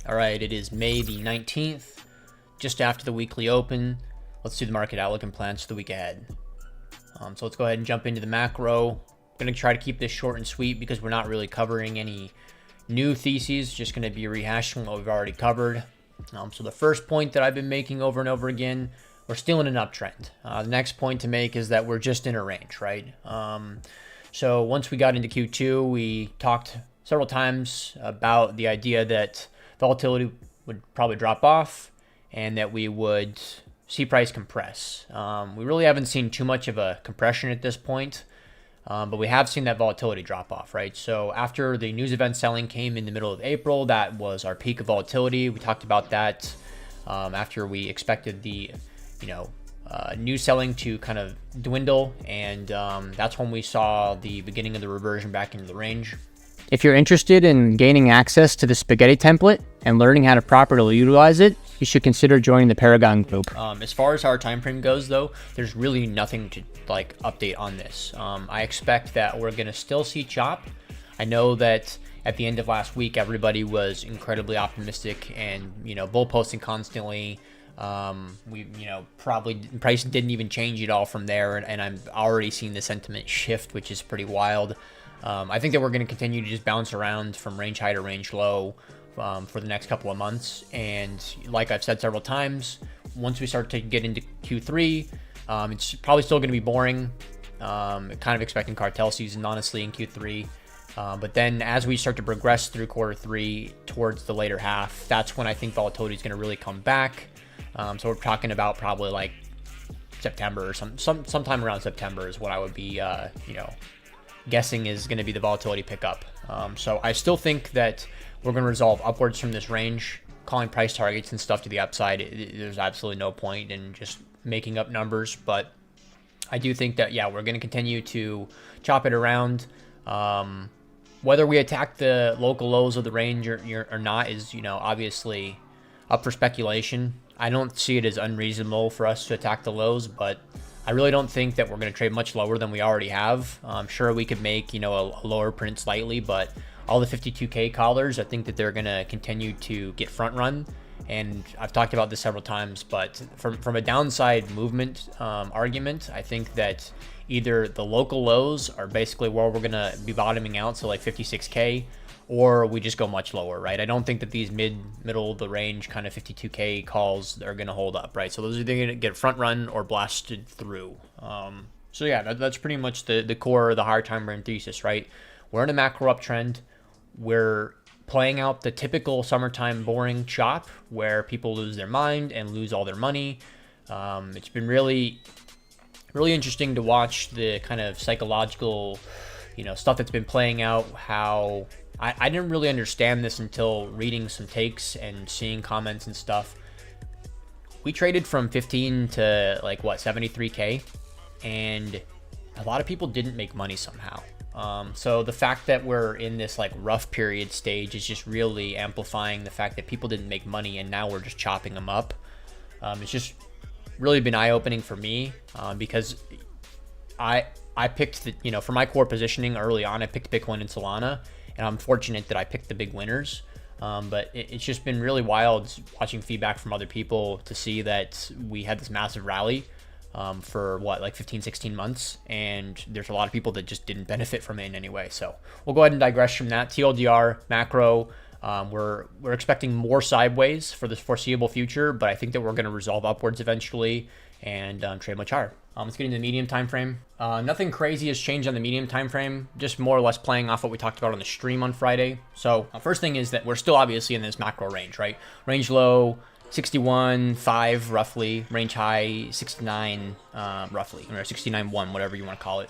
All right, it is May the 19th, just after the weekly open. Let's do the market outlook and plans for the week ahead. So let's go ahead and jump into the macro. I'm going to try to keep this short and sweet because we're not really covering any new theses, just going to be rehashing what we've already covered. So the first point that I've been making over and over again, we're still in an uptrend. The next point to make is that we're just in a range, right? So once we got into Q2, we talked several times about the idea that volatility would probably drop off and that we would see price compress. We really haven't seen too much of a compression at this point, but we have seen that volatility drop off, right? So after the news event selling came in the middle of April, that was our peak of volatility. We talked about that after we expected the, news selling to kind of dwindle, and that's when we saw the beginning of the reversion back into the range. If you're interested in gaining access to the spaghetti template and learning how to properly utilize it, you should consider joining the Paragon group. As far as our time frame goes, though, there's really nothing to update on this. I expect that we're going to still see chop. I know that at the end of last week, everybody was incredibly optimistic and bull posting constantly. We probably price didn't even change at all from there, and I'm already seeing the sentiment shift, which is pretty wild. I think that we're going to continue to just bounce around from range high to range low for the next couple of months. And like I've said several times, once we start to get into Q3, it's probably still going to be boring. Kind of expecting cartel season, honestly, in Q3. But then as we start to progress through quarter three towards the later half, that's when I think volatility is going to really come back. So we're talking about probably like September or sometime around September is what I would be, guessing is going to be the volatility pickup. So I still think that we're going to resolve upwards from this range. Calling price targets and stuff to the upside, there's absolutely no point in just making up numbers. But I do think that, we're going to continue to chop it around. Whether we attack the local lows of the range or not is, obviously up for speculation. I don't see it as unreasonable for us to attack the lows, but I really don't think that we're going to trade much lower than we already have. I'm sure we could make, a lower print slightly, but all the 52K callers, I think that they're going to continue to get front run. And I've talked about this several times, but from a downside movement argument, I think that either the local lows are basically where we're going to be bottoming out, so like 56K, or we just go much lower, right? I don't think that these middle of the range kind of 52K calls are going to hold up, right? So those are going to get front run or blasted through. That's pretty much the core of the higher time frame thesis, right? We're in a macro uptrend. We're playing out the typical summertime boring chop where people lose their mind and lose all their money. It's been really interesting to watch the kind of psychological, stuff that's been playing out. How I didn't really understand this until reading some takes and seeing comments and stuff. We traded from 15 to 73K, and a lot of people didn't make money somehow. So the fact that we're in this rough period stage is just really amplifying the fact that people didn't make money and now we're just chopping them up. It's just really been eye-opening for me because I picked for my core positioning early on, I picked Bitcoin and Solana, and I'm fortunate that I picked the big winners. But it's just been really wild watching feedback from other people to see that we had this massive rally for 15, 16 months. And there's a lot of people that just didn't benefit from it in any way. So we'll go ahead and digress from that. TLDR, macro, we're expecting more sideways for the foreseeable future, but I think that we're going to resolve upwards eventually and trade much higher. Let's get into the medium time frame. Nothing crazy has changed on the medium time frame, just more or less playing off what we talked about on the stream on Friday. So first thing is that we're still obviously in this macro range, right? Range low 61.5 roughly, range high 69 roughly, or 69.1, whatever you want to call it.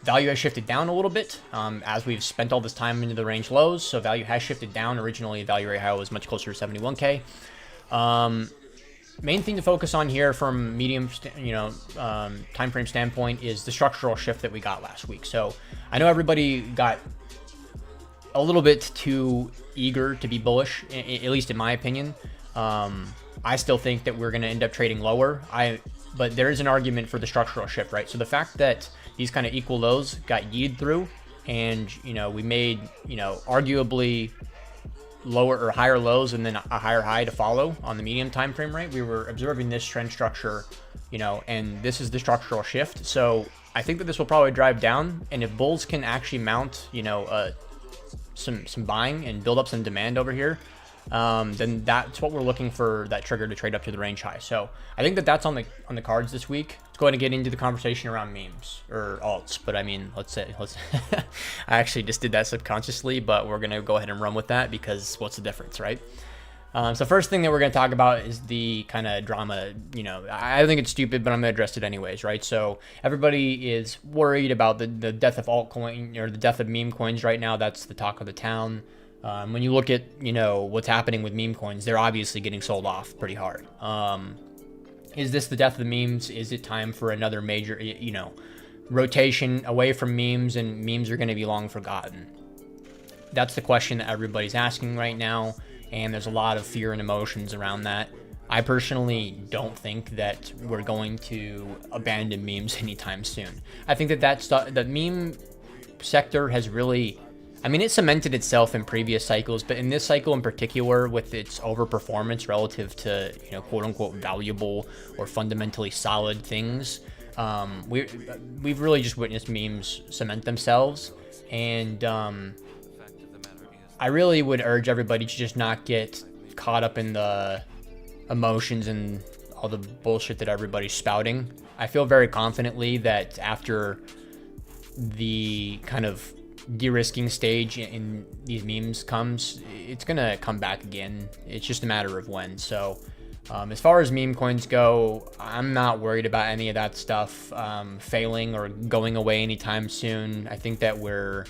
Value has shifted down a little bit as we've spent all this time into the range lows. So value has shifted down. Originally, value rate high was much closer to 71K. Main thing to focus on here from medium, time frame standpoint is the structural shift that we got last week. So I know everybody got a little bit too eager to be bullish, at least in my opinion. I still think that we're going to end up trading lower. But there is an argument for the structural shift, right? So the fact that these kind of equal lows got yeed through, and we made arguably lower or higher lows and then a higher high to follow on the medium time frame, right? We were observing this trend structure, and this is the structural shift. So I think that this will probably drive down, and if bulls can actually mount some buying and build up some demand over here, then that's what we're looking for, that trigger to trade up to the range high. So I think that that's on the cards this week. Let's go ahead and get into the conversation around memes or alts. But I mean, let's I actually just did that subconsciously, but we're gonna go ahead and run with that because what's the difference, right? So first thing that we're going to talk about is the kind of drama. I think it's stupid, but I'm going to address it anyways, right? So everybody is worried about the death of altcoin or the death of meme coins right now. That's the talk of the town. When you look at, what's happening with meme coins, they're obviously getting sold off pretty hard. Is this the death of the memes? Is it time for another major, rotation away from memes, and memes are going to be long forgotten? That's the question that everybody's asking right now. And there's a lot of fear and emotions around that. I personally don't think that we're going to abandon memes anytime soon. I think that the meme sector has really, it cemented itself in previous cycles, but in this cycle in particular, with its overperformance relative to, quote unquote, valuable or fundamentally solid things, we've really just witnessed memes cement themselves. And I really would urge everybody to just not get caught up in the emotions and all the bullshit that everybody's spouting. I feel very confidently that after the kind of de-risking stage in these memes comes, it's going to come back again. It's just a matter of when. So as far as meme coins go, I'm not worried about any of that stuff failing or going away anytime soon. I think that we're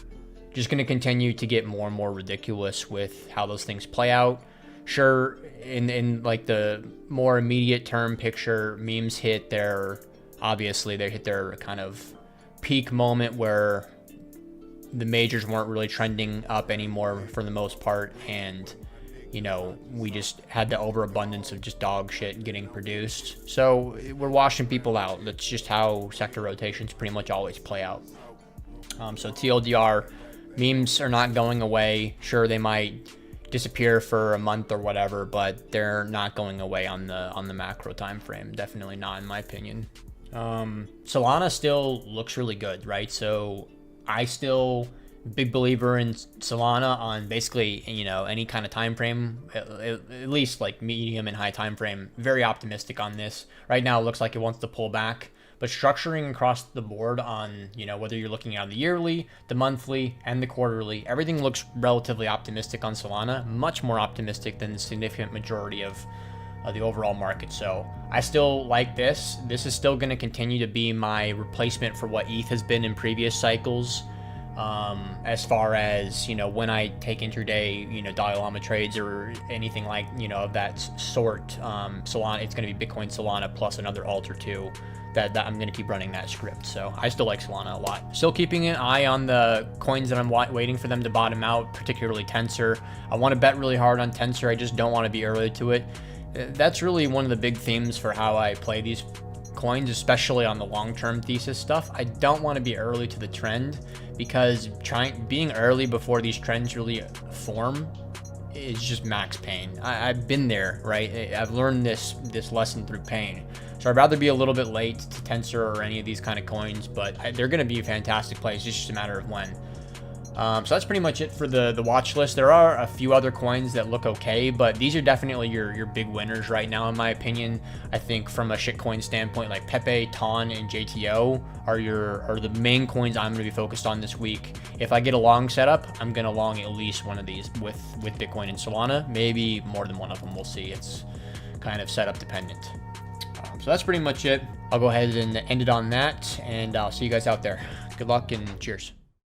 just going to continue to get more and more ridiculous with how those things play out. Sure, in like the more immediate term picture, memes hit their kind of peak moment where the majors weren't really trending up anymore for the most part, and we just had the overabundance of just dog shit getting produced. So we're washing people out. That's just how sector rotations pretty much always play out. So TLDR, memes are not going away. Sure, they might disappear for a month or whatever, but they're not going away on the macro time frame. Definitely not, in my opinion. Solana still looks really good, right? So I still big believer in Solana on basically any kind of time frame, at least like medium and high time frame. Very optimistic on this. Right now, it looks like it wants to pull back. But structuring across the board on, whether you're looking at the yearly, the monthly, and the quarterly, everything looks relatively optimistic on Solana, much more optimistic than the significant majority of the overall market. So I still like this. This is still going to continue to be my replacement for what ETH has been in previous cycles. As far as, when I take intraday, Dalai Lama trades or anything like, of that sort, Solana, it's going to be Bitcoin Solana plus another alt or two. That I'm going to keep running that script. So I still like Solana a lot. Still keeping an eye on the coins that I'm waiting for them to bottom out, particularly Tensor. I want to bet really hard on Tensor. I just don't want to be early to it. That's really one of the big themes for how I play these coins, especially on the long-term thesis stuff. I don't want to be early to the trend because being early before these trends really form is just max pain. I've been there, right? I've learned this lesson through pain. So I'd rather be a little bit late to Tensor or any of these kind of coins, but they're going to be fantastic plays. It's just a matter of when. So that's pretty much it for the watch list. There are a few other coins that look okay, but these are definitely your big winners right now, in my opinion. I think from a shitcoin standpoint, like Pepe, TON, and JTO are the main coins I'm going to be focused on this week. If I get a long setup, I'm going to long at least one of these with Bitcoin and Solana. Maybe more than one of them. We'll see. It's kind of setup dependent. So that's pretty much it. I'll go ahead and end it on that, and I'll see you guys out there. Good luck and cheers.